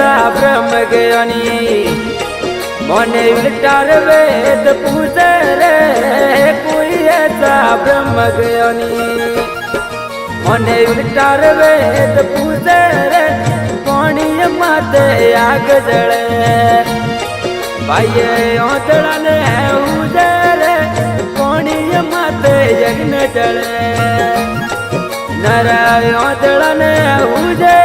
ऐसा ब्रह्म ज्ञानी मोने उल्टार वेद पूजे रे कोई ऐसा ब्रह्म ज्ञानी मोने उल्टार वेद पूजे रे पानी माते आग जले भाई ओतड़ा ने उजे रे पानी माते यज्ञ जले नरा ओतड़ा ने उजे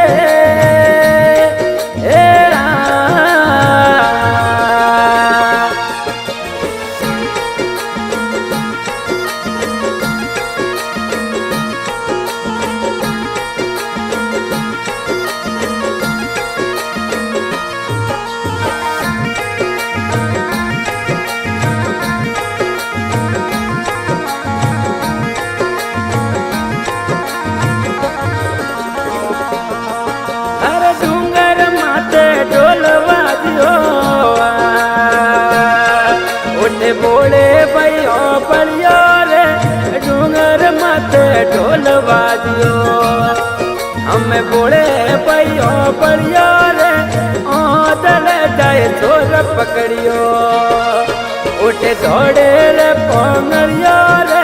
बोले भैया परियो रे डूंगर माते ढोल बाजियो हमें बोले भैया परियो रे दल जाए छोर पकड़ियो उठे दौड़े रे पोंगड़ियो रे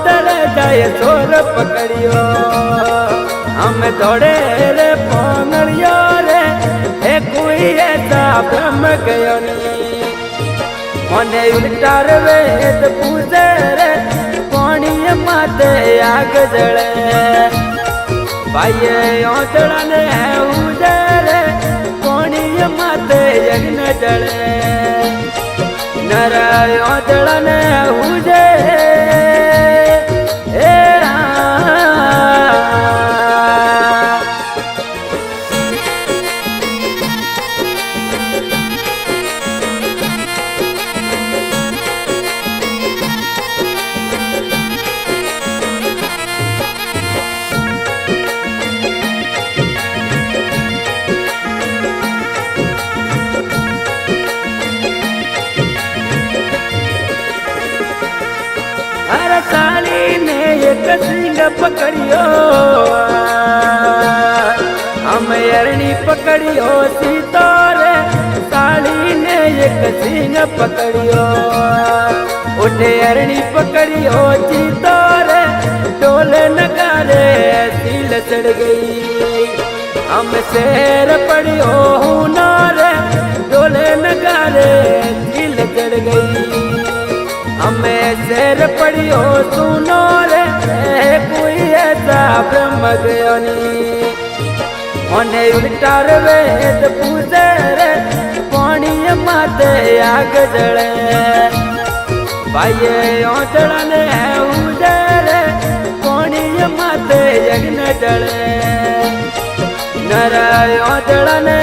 दल जाए छोर पकड़ियो हमें दौड़े रे पोंगड़ियो रे कोई ऐसा ब्रह्म गयो नहीं मोने उल्टार वेद पूजे रे पानी माते आग जले भाई ओतड़ा ने उजे रे पानी माते यज्ञ जले नरा ओतड़ा ने उजे एक सिंह पकड़ियो हम अरणी पकड़ियो सीतारे साली ने एक सिंह पकड़ियो उठे अरणी पकड़ियो सीतारे डोले नगारे सील चढ़ गई हम शेर पड़ियो नारे डोले नगारे सील चढ़ गई हमें शेर पड़ियो सुनो रे कोई ऐसा ब्रह्म ज्ञानी मोने उल्टार वेद पूजे रे पानी माते आग जले भाई ओतड़ा ने उजे रे पानी माते यज्ञ जले नरा ओतड़ा ने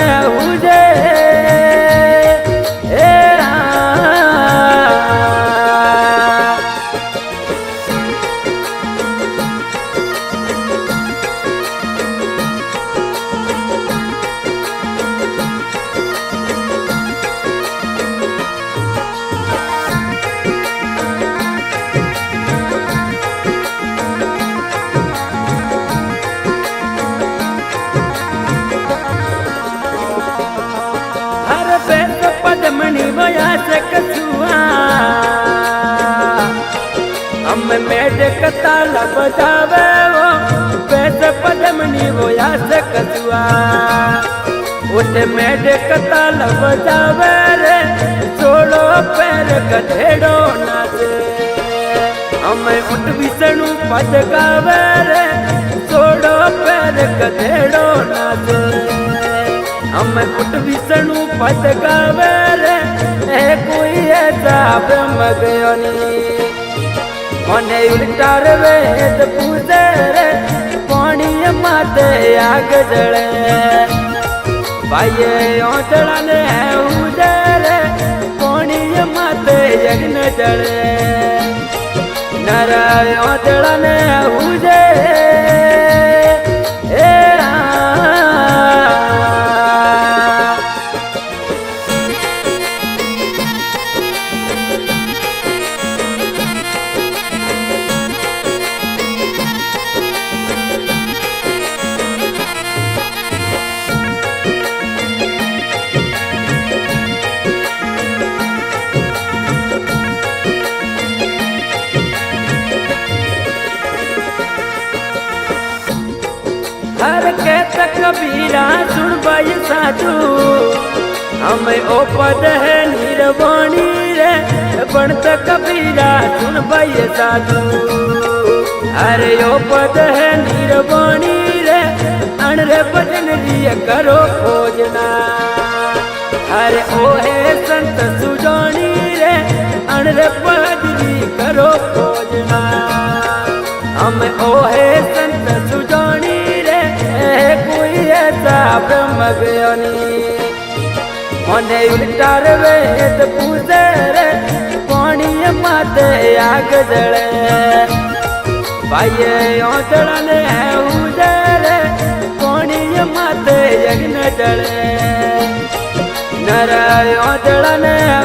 उजे पदमणि वया से कछुआ हम मेढ कताल बजावे वो पैसे पदमणि वया से कछुआ उठे मेढ कताल बजावे रे छोड़ो पैर गधेड़ो नाचे हम उठ विष्णु पद गावे रे छोड़ो पैर गधेड़ो नाचे हम कुट विष्णु पद गावे रे कोई ऐसा ब्रह्म ज्ञानी मोने उल्टार वेद पूजे रे पानी माते आग जले भाई ओतड़ा ने उजे रे पानी माते यज्ञ जले नरा ओतड़ा ने उजे कबीरा सुन भाई साधु हमें ओ पद है निर्वाणी रे बनत कबीरा सुन भाई साधु अरे ओ पद है निर्वाणी रे अनरे भजन रिय करो खोजना अरे ओ है संत सुजानी रे अनरे पद री करो खोजना हम ओ है संत सुजानी रे कोई ऐसा ब्रह्म ज्ञानी मने उल्टार वेद पूजे रे पानी माते आग जले भाई ओदड़न है उजे रे पानी माते यज्ञ जले नर ओदड़न है